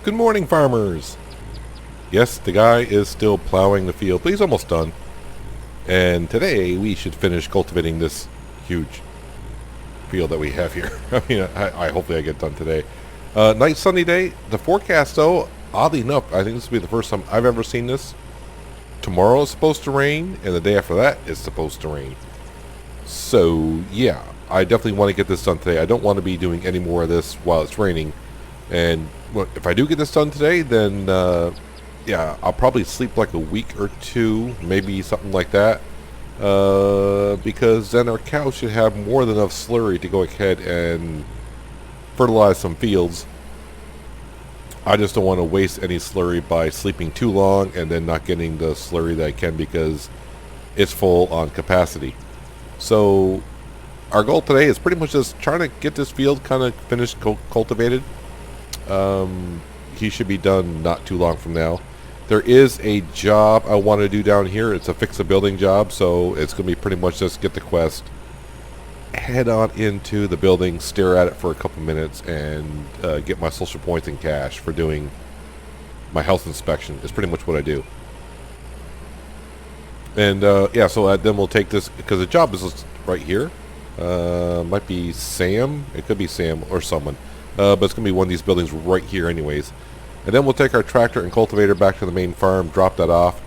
Good morning, farmers. Yes, the guy is still plowing the field, but he's almost done. And today we should finish cultivating this huge field that we have here. I mean, hopefully I get done today. Nice sunny day. The forecast, though, oddly enough, I think this will be the first time I've ever seen this. Tomorrow is supposed to rain, and the day after that is supposed to rain. So, yeah, I definitely want to get this done today. I don't want to be doing any more of this while it's raining. And if I do get this done today, then, yeah, I'll probably sleep like a week or two, maybe something like that. Because then our cows should have more than enough slurry to go ahead and fertilize some fields. I just don't want to waste any slurry by sleeping too long and then not getting the slurry that I can because it's full on capacity. So our goal today is pretty much just trying to get this field kind of finished cultivated. He should be done not too long from now. There is a job I want to do down here. It's a fix a building job, so it's going to be pretty much just get the quest, head on into the building, stare at it for a couple minutes, and get my social points and cash for doing my health inspection. Is pretty much what I do. And yeah, so then we'll take this, because the job is right here. Might be Sam. It could be Sam or someone. But it's going to be one of these buildings right here anyways. And then we'll take our tractor and cultivator back to the main farm, drop that off.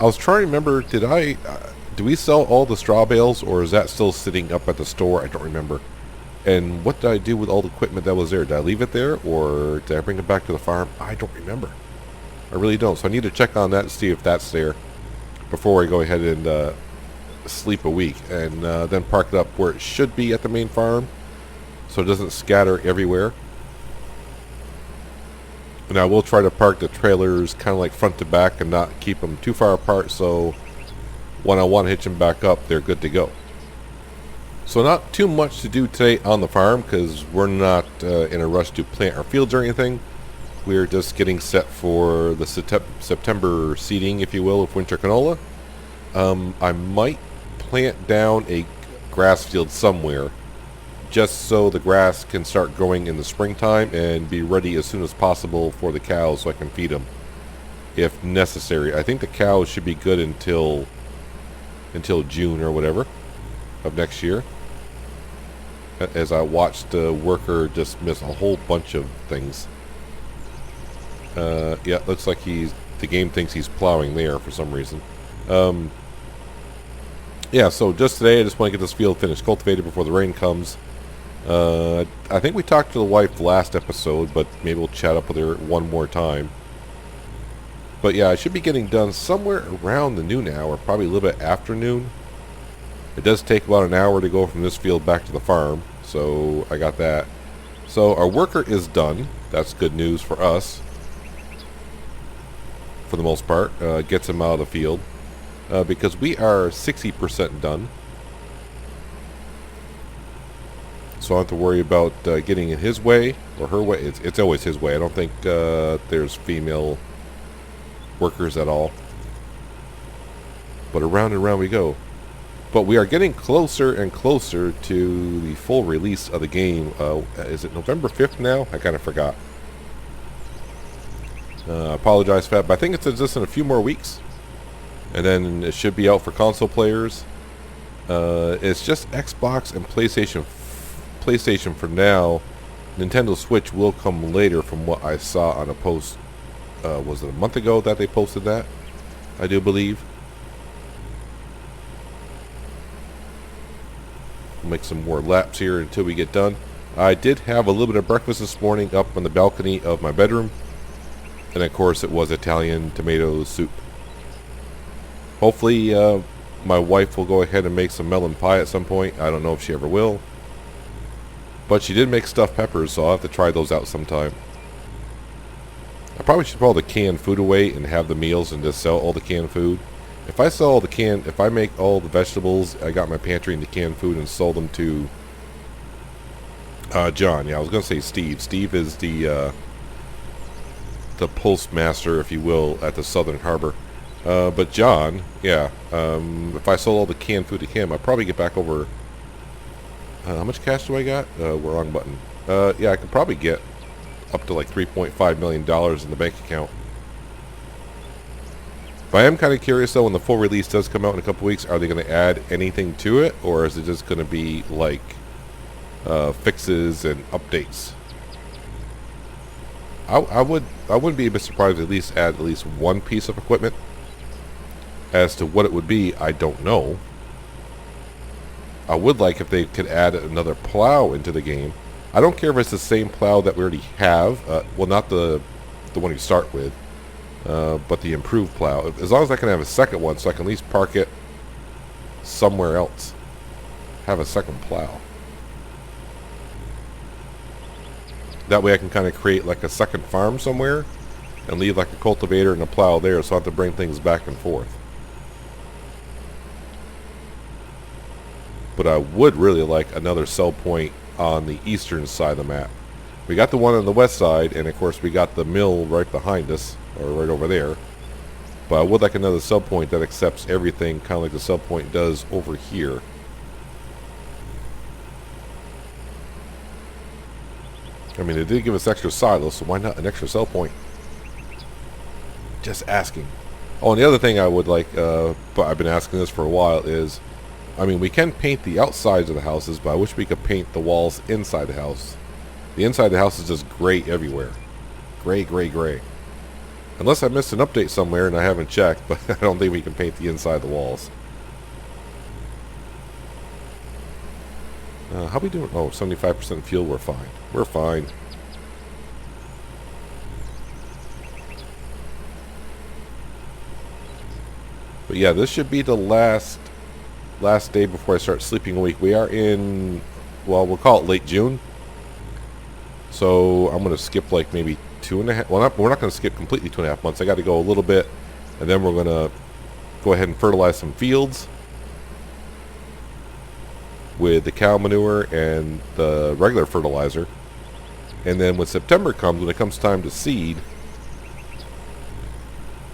I was trying to remember, do we sell all the straw bales, or is that still sitting up at the store? I don't remember. And what did I do with all the equipment that was there? Did I leave it there, or did I bring it back to the farm? I don't remember. I really don't. So I need to check on that and see if that's there before I go ahead and sleep a week. And then park it up where it should be at the main farm, so it doesn't scatter everywhere. And I will try to park the trailers kind of like front to back and not keep them too far apart, so when I want to hitch them back up, they're good to go. So not too much to do today on the farm, because we're not in a rush to plant our fields or anything. We're just getting set for the September seeding, if you will, of winter canola. I might plant down a grass field somewhere, just so the grass can start growing in the springtime and be ready as soon as possible for the cows so I can feed them if necessary. I think the cows should be good until June or whatever of next year, as I watched the worker just miss a whole bunch of things. Yeah, looks like the game thinks he's plowing there for some reason. Yeah, so just today I just want to get this field finished cultivated before the rain comes. I think we talked to the wife last episode, but maybe we'll chat up with her one more time. But yeah, I should be getting done somewhere around the noon hour, probably a little bit after noon. It does take about an hour to go from this field back to the farm, so I got that. So our worker is done. That's good news for us, for the most part. Gets him out of the field, because we are 60% done. So I don't have to worry about getting in his way or her way. It's always his way. I don't think there's female workers at all. But around and around we go. But we are getting closer and closer to the full release of the game. Is it November 5th now? I kind of forgot. I apologize for that, but I think it's just in a few more weeks. And then it should be out for console players. It's just Xbox and PlayStation for now. Nintendo Switch will come later from what I saw on a post. Was it a month ago that they posted that? I do believe. We'll make some more laps here until we get done. I did have a little bit of breakfast this morning up on the balcony of my bedroom. And of course it was Italian tomato soup. Hopefully my wife will go ahead and make some melon pie at some point. I don't know if she ever will. But she did make stuffed peppers, so I'll have to try those out sometime. I probably should put all the canned food away and have the meals and just sell all the canned food. If I make all the vegetables I got in my pantry into canned food and sold them to John. Yeah, I was going to say Steve. Steve is the postmaster, if you will, at the Southern Harbor. But John, yeah, if I sold all the canned food to him, I'd probably get back over... how much cash do I got? Wrong button. Yeah, I could probably get up to like $3.5 million in the bank account. But I am kind of curious though, when the full release does come out in a couple weeks, are they going to add anything to it, or is it just going to be like fixes and updates? I wouldn't be a bit surprised to at least add at least one piece of equipment. As to what it would be, I don't know. I would like if they could add another plow into the game. I don't care if it's the same plow that we already have. Well, not the one you start with, but the improved plow. As long as I can have a second one, so I can at least park it somewhere else. Have a second plow. That way I can kind of create like a second farm somewhere and leave like a cultivator and a plow there, so I don't have to bring things back and forth. But I would really like another sell point on the eastern side of the map. We got the one on the west side, and of course we got the mill right behind us, or right over there. But I would like another sell point that accepts everything, kind of like the sell point does over here. I mean, they did give us extra silos, so why not an extra sell point? Just asking. Oh, and the other thing I would like, but I've been asking this for a while, is, I mean, we can paint the outsides of the houses, but I wish we could paint the walls inside the house. The inside of the house is just gray everywhere. Gray, gray, gray. Unless I missed an update somewhere and I haven't checked, but I don't think we can paint the inside of the walls. How we doing? Oh, 75% fuel, we're fine. We're fine. But yeah, this should be the last day before I start sleeping a week. We are in, well, we'll call it late June. So I'm going to skip like maybe 2.5. Well, we're not going to skip completely 2.5 months. I got to go a little bit, and then we're going to go ahead and fertilize some fields with the cow manure and the regular fertilizer. And then when September comes, when it comes time to seed,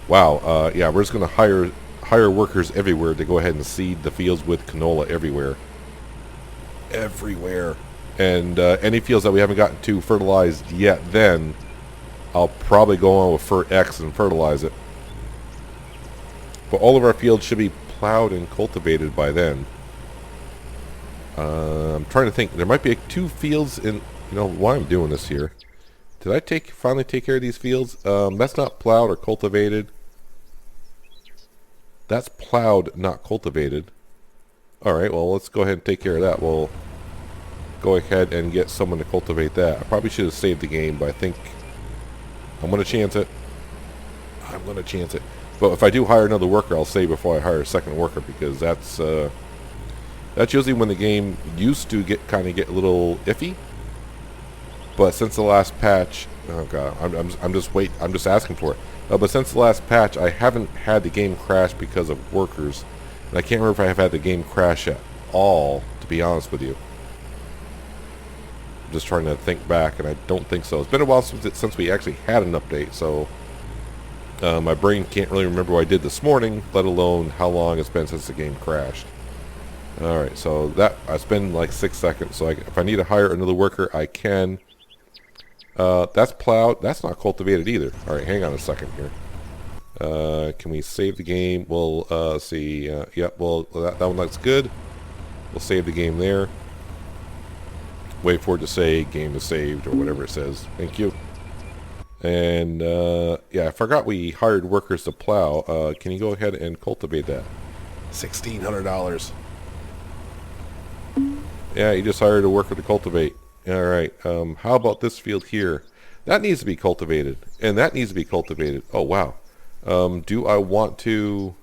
wow, yeah, we're just going to hire workers everywhere to go ahead and seed the fields with canola everywhere. Everywhere. And any fields that we haven't gotten to fertilized yet, then I'll probably go on with Fert X and fertilize it. But all of our fields should be plowed and cultivated by then. I'm trying to think. There might be 2 fields in, you know, why I'm doing this here. Did I finally take care of these fields? That's not plowed or cultivated. That's plowed, not cultivated. Alright, well, let's go ahead and take care of that. We'll go ahead and get someone to cultivate that. I probably should have saved the game, but I think I'm going to chance it. I'm going to chance it. But if I do hire another worker, I'll save before I hire a second worker, because that's usually when the game used to get a little iffy. But since the last patch, oh god, I'm just asking for it. But since the last patch, I haven't had the game crash because of workers, and I can't remember if I have had the game crash at all, to be honest with you. I'm just trying to think back, and I don't think so. It's been a while since we actually had an update, so my brain can't really remember what I did this morning, let alone how long it's been since the game crashed. Alright, so that it's been like 6 seconds, so if I need to hire another worker, I can. That's plowed. That's not cultivated either. Alright, hang on a second here. Can we save the game? We'll see. Yep, well, that one looks good. We'll save the game there. Wait for it to say game is saved, or whatever it says. Thank you. And, yeah, I forgot we hired workers to plow. Can you go ahead and cultivate that? $1,600. Yeah, you just hired a worker to cultivate. Alright, how about this field here? That needs to be cultivated, and that needs to be cultivated. Oh, wow. Do you want to?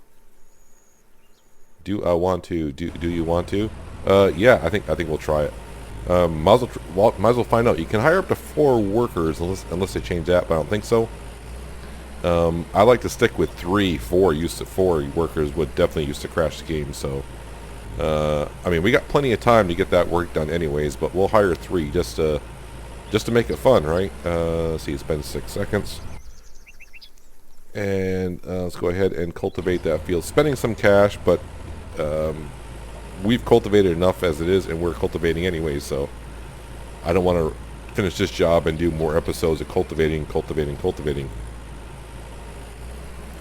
Yeah, I think we'll try it. Might as well find out. You can hire up to 4 workers, unless they change that, but I don't think so. I like to stick with 3. 4 workers would definitely used to crash the game, so I mean, we got plenty of time to get that work done anyways, but we'll hire 3 just to make it fun, right? See, it's been 6 seconds. And let's go ahead and cultivate that field. Spending some cash, but we've cultivated enough as it is, and we're cultivating anyways, so I don't want to finish this job and do more episodes of cultivating.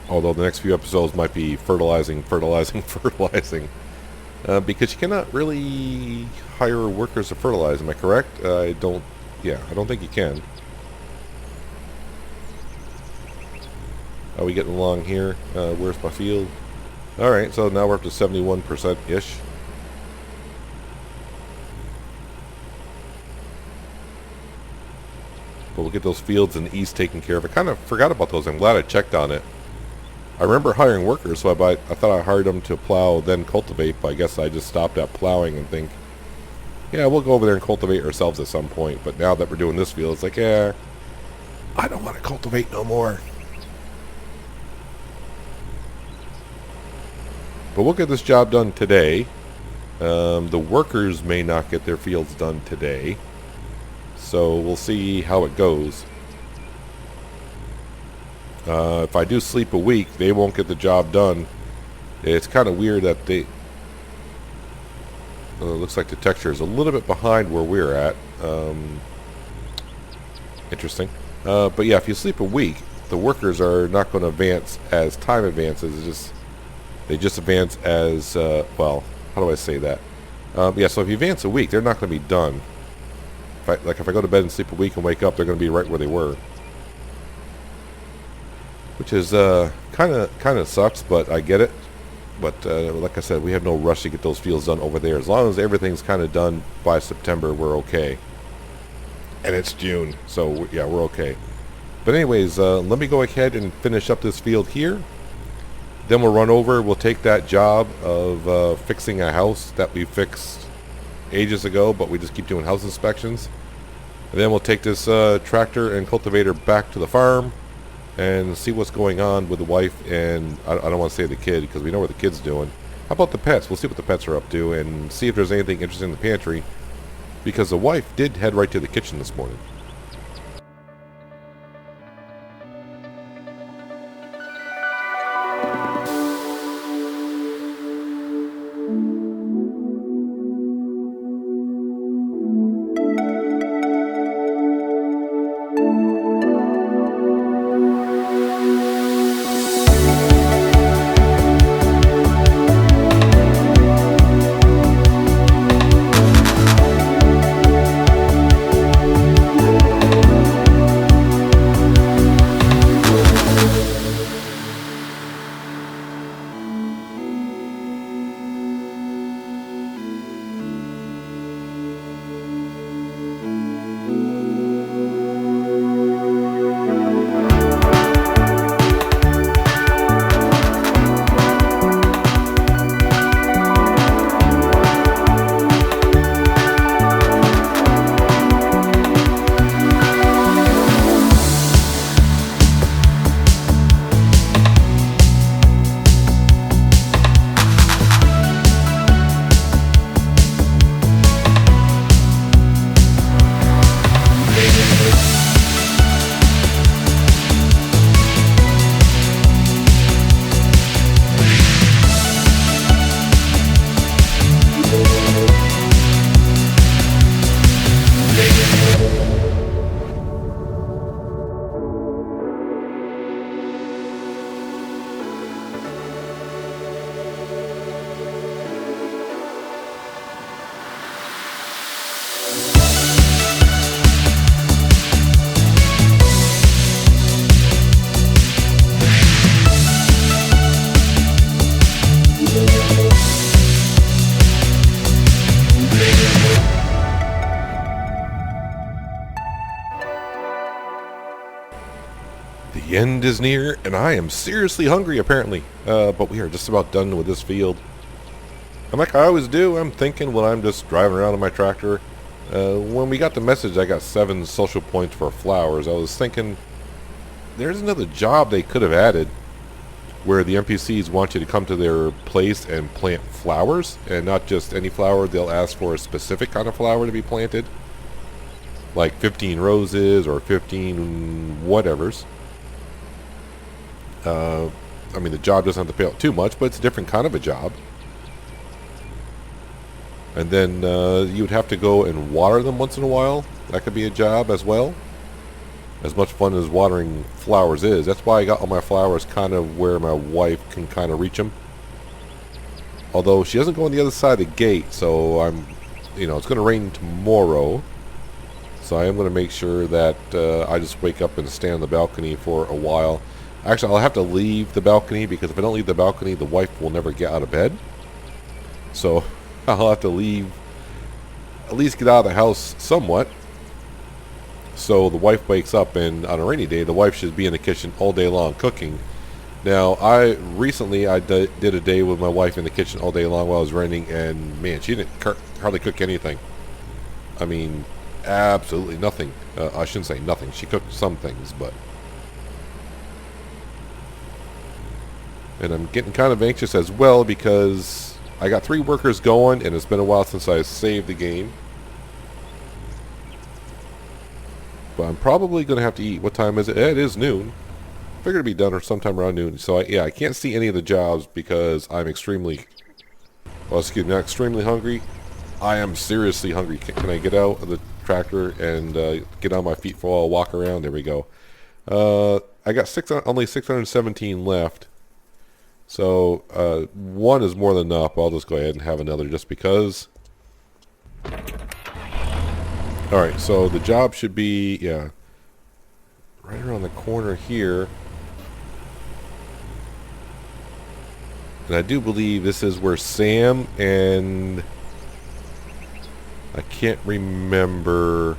Although the next few episodes might be fertilizing. Because you cannot really hire workers to fertilize. Am I correct? I don't think you can. Are we getting along here? Where's my field? Alright, so now we're up to 71%-ish. But we'll get those fields in the east taken care of. I kind of forgot about those. I'm glad I checked on it. I remember hiring workers, so I thought I hired them to plow, then cultivate, but I guess I just stopped at plowing and think, yeah, we'll go over there and cultivate ourselves at some point. But now that we're doing this field, it's like, yeah, I don't want to cultivate no more. But we'll get this job done today. The workers may not get their fields done today. So we'll see how it goes. If I do sleep a week, they won't get the job done. It's kind of weird that they... looks like the texture is a little bit behind where we're at. Interesting. But yeah, if you sleep a week, the workers are not going to advance as time advances. They just advance as, well, how do I say that? Yeah, so if you advance a week, they're not going to be done. If I go to bed and sleep a week and wake up, they're going to be right where they were. Which is kind of sucks, but I get it. But like I said, we have no rush to get those fields done over there. As long as everything's kind of done by September, we're okay. And it's June, so yeah, we're okay. But anyways, let me go ahead and finish up this field here. Then we'll run over. We'll take that job of fixing a house that we fixed ages ago, but we just keep doing house inspections. And then we'll take this tractor and cultivator back to the farm and see what's going on with the wife and I don't want to say the kid because we know what the kid's doing. How about the pets? We'll see what the pets are up to and see if there's anything interesting in the pantry, because the wife did head right to the kitchen this morning. The end is near, and I am seriously hungry, apparently. But we are just about done with this field. And like I always do, I'm thinking when I'm just driving around on my tractor. When we got the message, I got 7 social points for flowers. I was thinking, there's another job they could have added where the NPCs want you to come to their place and plant flowers, and not just any flower. They'll ask for a specific kind of flower to be planted, like 15 roses or 15 whatevers. I mean, the job doesn't have to pay out too much, but it's a different kind of a job. And then you would have to go and water them once in a while. That could be a job as well. As much fun as watering flowers is. That's why I got all my flowers kind of where my wife can kind of reach them. Although she doesn't go on the other side of the gate, so it's going to rain tomorrow. So I am going to make sure that I just wake up and stand on the balcony for a while. Actually, I'll have to leave the balcony, because if I don't leave the balcony, the wife will never get out of bed. So I'll have to leave, at least get out of the house somewhat. So the wife wakes up, and on a rainy day, the wife should be in the kitchen all day long cooking. Now, I did a day with my wife in the kitchen all day long while I was renting, and man, she didn't hardly cook anything. I mean, absolutely nothing. I shouldn't say nothing. She cooked some things, but... And I'm getting kind of anxious as well, because I got 3 workers going, and it's been a while since I saved the game. But I'm probably going to have to eat. What time is it? It is noon. Figured it'd be done or sometime around noon. So, I can't see any of the jobs because I'm extremely... Well, excuse me, not extremely hungry. I am seriously hungry. Can I get out of the tractor and get on my feet for a while, walk around? There we go. I got only 617 left. So, 1 is more than enough. I'll just go ahead and have another just because... Alright, so the job should be, right around the corner here. And I do believe this is where Sam and... I can't remember...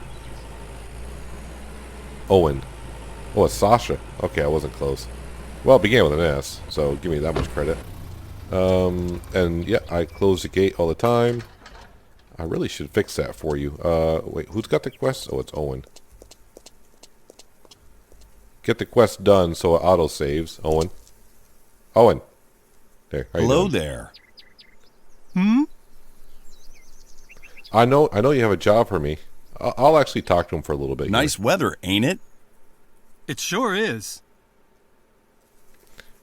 Owen. Oh, it's Sasha. Okay, I wasn't close. Well, it began with an S, so give me that much credit. And, yeah, I close the gate all the time. I really should fix that for you. Wait, who's got the quest? Oh, it's Owen. Get the quest done so it auto-saves. Owen. Owen. There, how you Hello doing? there. I know you have a job for me. I'll actually talk to him for a little bit. Nice weather, ain't it? It sure is.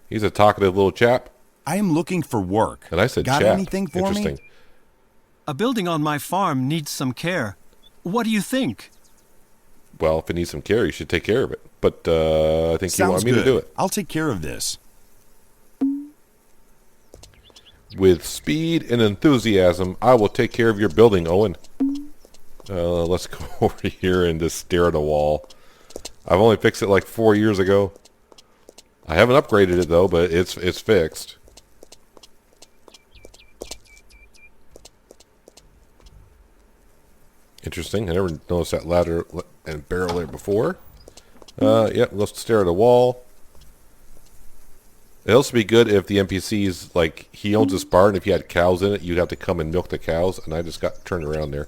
He's a talkative little chap. I am looking for work. And I said Got chap. anything for Interesting. me? A building on my farm needs some care. What do you think? Well, if it needs some care, you should take care of it. But I think you want Sounds me good. to do it. I'll take care of this. With speed and enthusiasm, I will take care of your building, Owen. Let's go over here and just stare at a wall. I've only fixed it like 4 years ago. I haven't upgraded it though, but it's fixed. Interesting. I never noticed that ladder and barrel there before. Yep, let's stare at a wall. It'd also be good if the NPCs, like, he owns this barn. If you had cows in it, you'd have to come and milk the cows. And I just got turned around there.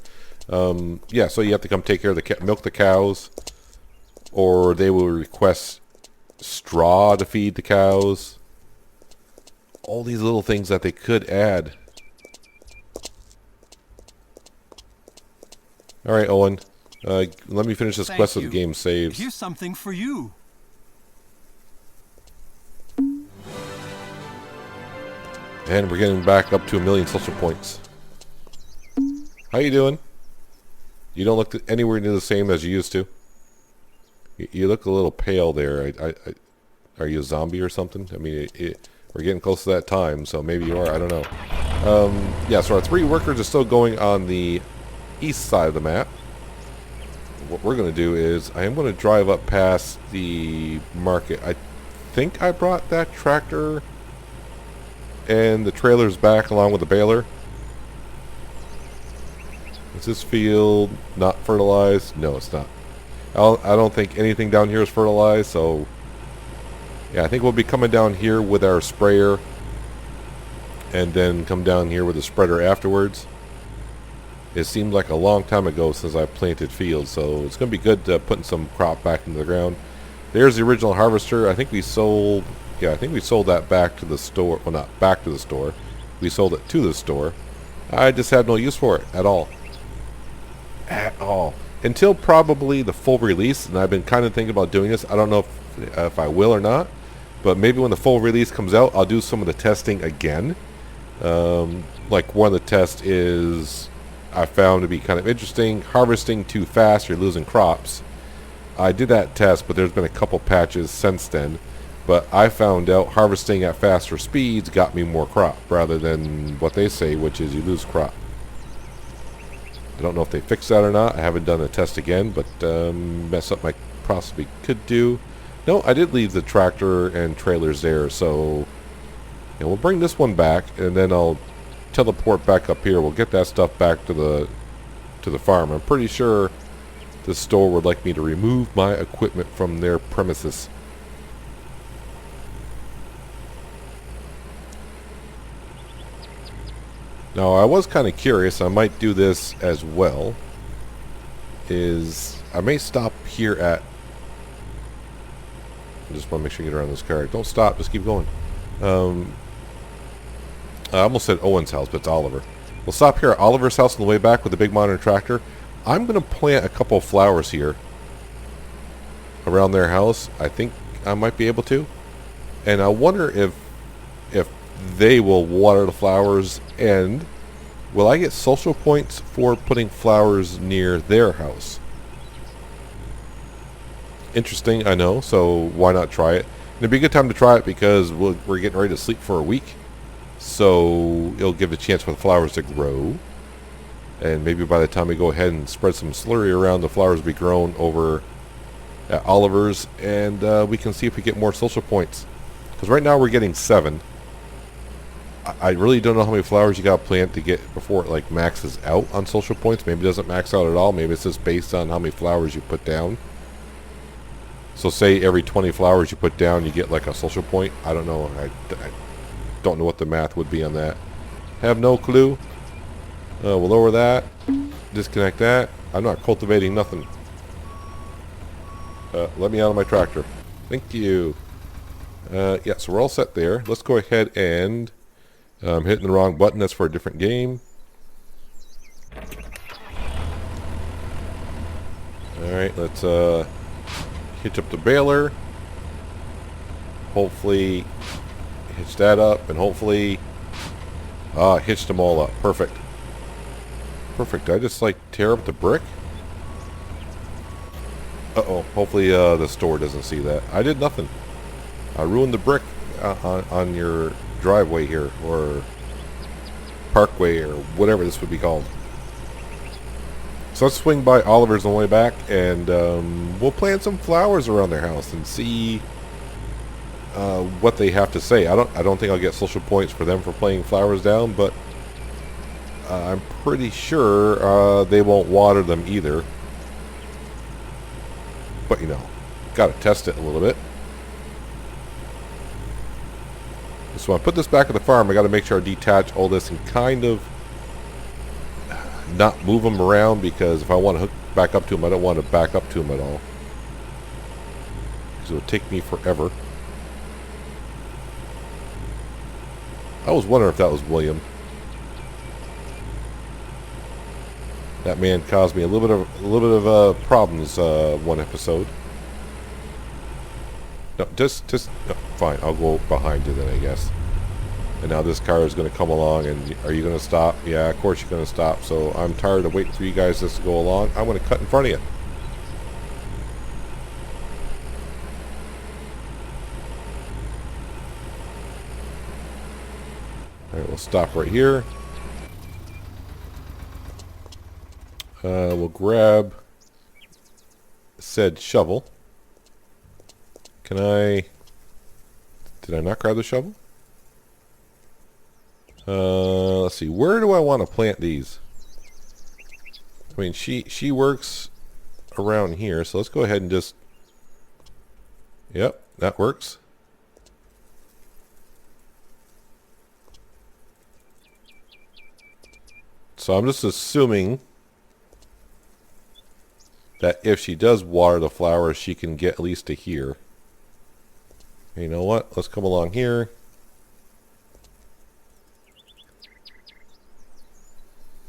Yeah, so you have to come take care of the milk the cows. Or they will request straw to feed the cows. All these little things that they could add. Alright, Owen. Let me finish this quest so the game saves. Here's something for you. And we're getting back up to 1,000,000 social points. How you doing? You don't look anywhere near the same as you used to. You look a little pale there. Are you a zombie or something? I mean, we're getting close to that time, so maybe you are. I don't know. Yeah, so our 3 workers are still going on the east side of the map. What we're going to do is I am going to drive up past the market. I think I brought that tractor and the trailers back along with the baler. Is this field not fertilized? No, it's not. I don't think anything down here is fertilized, so yeah, I think we'll be coming down here with our sprayer and then come down here with the spreader afterwards. It seemed like a long time ago since I planted fields, so it's going to be good putting some crop back into the ground. There's the original harvester. I think we sold that back to the store. Well, not back to the store. We sold it to the store. I just had no use for it at all. At all. Until probably the full release, and I've been kind of thinking about doing this. I don't know if I will or not, but maybe when the full release comes out, I'll do some of the testing again. Like one of the tests is I found to be kind of interesting. Harvesting too fast, you're losing crops. I did that test, but there's been a couple patches since then. But I found out harvesting at faster speeds got me more crop, rather than what they say, which is you lose crop. I don't know if they fixed that or not. I haven't done a test again, but that's something I possibly could do. No, I did leave the tractor and trailers there, so we'll bring this one back, and then I'll teleport back up here. We'll get that stuff back to the farm. I'm pretty sure the store would like me to remove my equipment from their premises. Now, I was kind of curious. I might do this as well. I may stop here at... I just want to make sure you get around this car. Don't stop. Just keep going. I almost said Owen's house, but it's Oliver. We'll stop here at Oliver's house on the way back with the big modern tractor. I'm going to plant a couple of flowers here around their house. I think I might be able to. And I wonder if they will water the flowers, and will I get social points for putting flowers near their house? Interesting, I know, so why not try it? And it'd be a good time to try it because we're getting ready to sleep for a week. So it'll give a chance for the flowers to grow. And maybe by the time we go ahead and spread some slurry around, the flowers will be grown over at Oliver's. And we can see if we get more social points. Because right now we're getting 7. I really don't know how many flowers you got to plant to get before it like maxes out on social points. Maybe it doesn't max out at all. Maybe it's just based on how many flowers you put down. So say every 20 flowers you put down, you get like a social point. I don't know. I don't know what the math would be on that. Have no clue. We'll lower that. Disconnect that. I'm not cultivating nothing. Let me out of my tractor. Thank you. Yeah, so we're all set there. Let's go ahead and... I'm hitting the wrong button. That's for a different game. Alright, let's hitch up the baler. Hopefully hitch that up, and hopefully hitched them all up. Perfect. Perfect. Did I just like tear up the brick? Uh-oh. Hopefully the store doesn't see that. I did nothing. I ruined the brick on your driveway here, or parkway, or whatever this would be called. So let's swing by Oliver's on the way back, and we'll plant some flowers around their house and see what they have to say. I don't think I'll get social points for them for playing flowers down, but I'm pretty sure they won't water them either. But gotta test it a little bit. So when I put this back at the farm, I got to make sure I detach all this and kind of not move them around, because if I want to hook back up to them, I don't want to back up to them at all, because it would take me forever. I was wondering if that was William. That man caused me a little bit of problems one episode. No, just no, fine. I'll go behind you then, I guess. And now this car is going to come along, and are you going to stop? Yeah, of course you're going to stop. So I'm tired of waiting for you guys just to go along. I'm going to cut in front of you. All right, we'll stop right here. We'll grab said shovel. Did I not grab the shovel? Let's see. Where do I want to plant these? I mean, she works around here, so let's go ahead and just... Yep, that works. So I'm just assuming that if she does water the flowers, she can get at least to here. You know what? Let's come along here.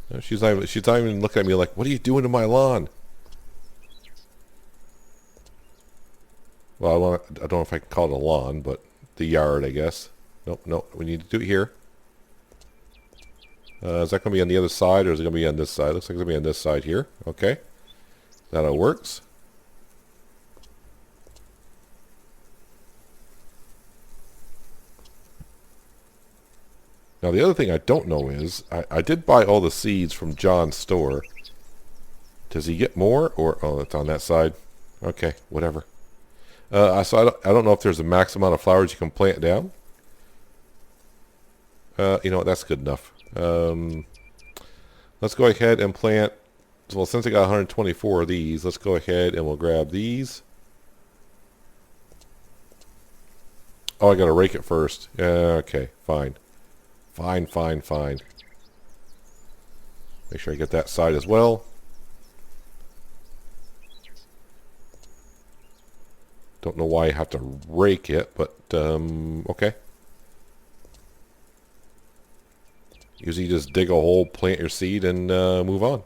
No, she's not even looking at me like, what are you doing to my lawn? Well, I don't know if I can call it a lawn, but the yard, I guess. Nope, we need to do it here. Is that going to be on the other side, or is it going to be on this side? Looks like it's going to be on this side here. Okay. That all works. Now, the other thing I don't know is, I did buy all the seeds from John's store. Does he get more? Or, oh, it's on that side. Okay, whatever. So I don't know if there's a max amount of flowers you can plant down. You know what, that's good enough. Let's go ahead and plant, well, since I got 124 of these, let's go ahead and we'll grab these. Oh, I gotta rake it first. Okay, fine. Fine. Make sure I get that side as well. Don't know why I have to rake it, but okay. Usually you just dig a hole, plant your seed, and move on.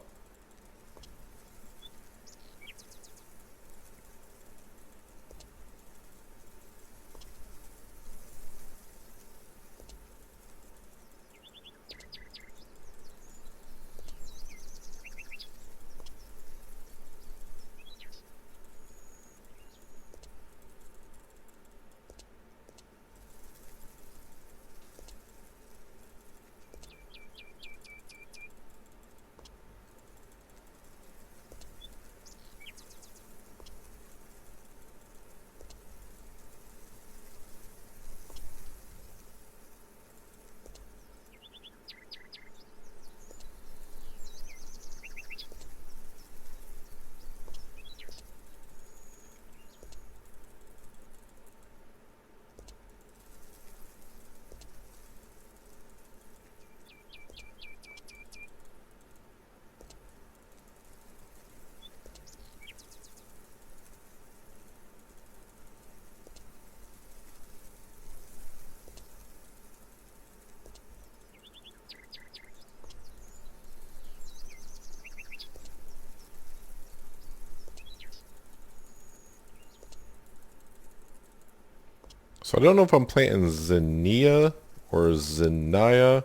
So I don't know if I'm planting zinnia or zinnia.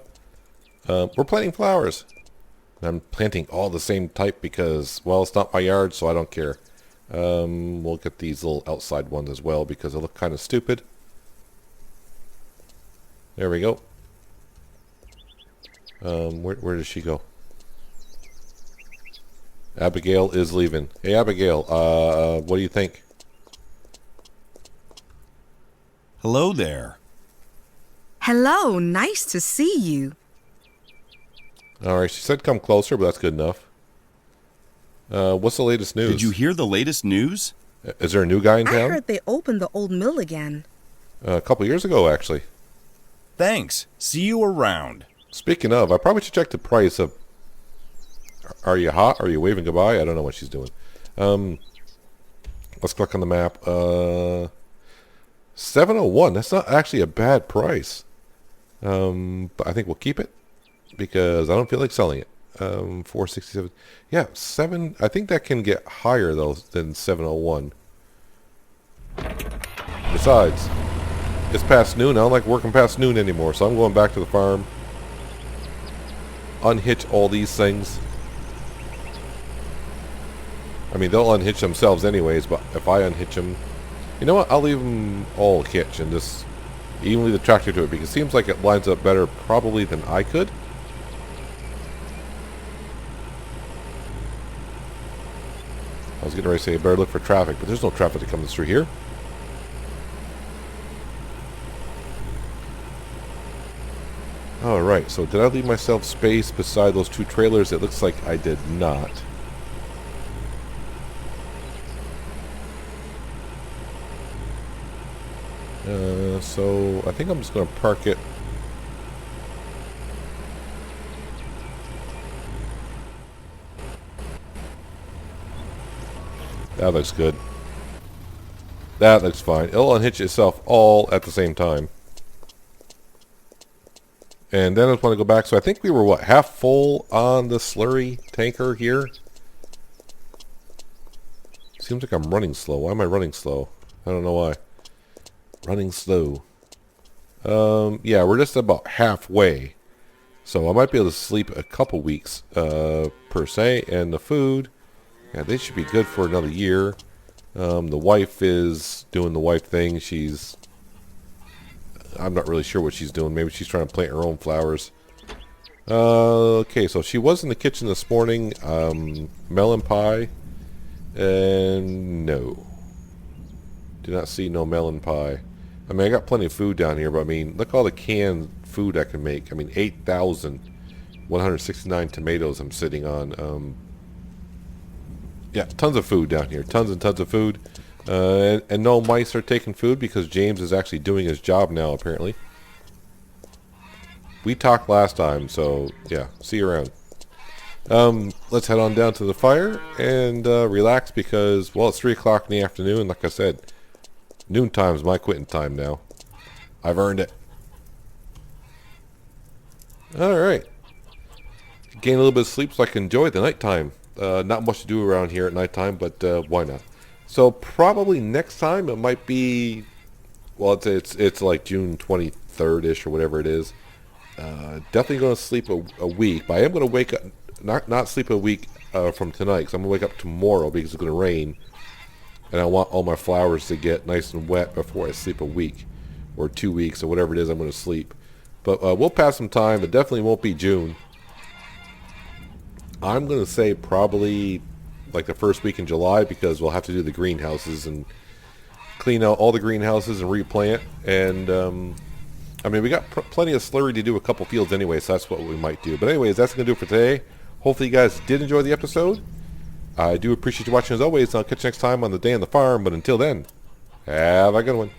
We're planting flowers. I'm planting all the same type because, well, it's not my yard, so I don't care. We'll get these little outside ones as well because they look kind of stupid. There we go. Where does she go? Abigail is leaving. Hey, Abigail, what do you think? Hello there. Hello, nice to see you. Alright, she said come closer, but that's good enough. What's the latest news? Did you hear the latest news? Is there a new guy in I town? heard they opened the old mill again. A couple years ago, actually. Thanks. See you around. Speaking of, I probably should check the price of... Are you hot? Are you waving goodbye? I don't know what she's doing. Let's click on the map. 701. That's not actually a bad price. But I think we'll keep it because I don't feel like selling it. 467. Yeah, 7. I think that can get higher though than 701. Besides, it's past noon. I don't like working past noon anymore, so I'm going back to the farm. Unhitch all these things. I mean, they'll unhitch themselves anyways, but if I unhitch them, you know what? I'll leave them all hitched and just even leave the tractor to it because it seems like it lines up better probably than I could. I was getting ready to say, better look for traffic, but there's no traffic that comes through here. Alright, so did I leave myself space beside those two trailers? It looks like I did not. So I think I'm just going to park it. That looks good. That looks fine. It'll unhitch itself all at the same time. And then I just want to go back. So I think we were, what, half full on the slurry tanker here? Seems like I'm running slow. Why am I running slow? I don't know why. Running slow. Yeah, we're just about halfway. So I might be able to sleep a couple weeks per se. And the food, yeah, they should be good for another year. The wife is doing the wife thing. I'm not really sure what she's doing. Maybe she's trying to plant her own flowers. Okay, so she was in the kitchen this morning. Melon pie. And no. Do not see no melon pie. I mean, I got plenty of food down here, but I mean, look all the canned food I can make. I mean, 8,169 tomatoes I'm sitting on. Yeah, tons of food down here. Tons and tons of food. And no mice are taking food because James is actually doing his job now, apparently. We talked last time, so yeah, see you around. Let's head on down to the fire and relax because, well, it's 3 o'clock in the afternoon. Like I said, noontime is my quitting time now. I've earned it. Alright. Gain a little bit of sleep so I can enjoy the nighttime. Not much to do around here at nighttime, but why not? So probably next time it might be, well, it's like June 23rd-ish or whatever it is. Definitely going to sleep a week, but I am going to wake up, not sleep a week from tonight, because I'm going to wake up tomorrow because it's going to rain, and I want all my flowers to get nice and wet before I sleep a week, or 2 weeks, or whatever it is I'm going to sleep. But we'll pass some time. It definitely won't be June. I'm going to say probably like the first week in July, because we'll have to do the greenhouses and clean out all the greenhouses and replant. And I mean, we got plenty of slurry to do a couple fields anyway, so that's what we might do. But anyways, that's going to do it for today. Hopefully you guys did enjoy the episode. I do appreciate you watching as always. I'll catch you next time on The Day on the Farm. But until then, have a good one.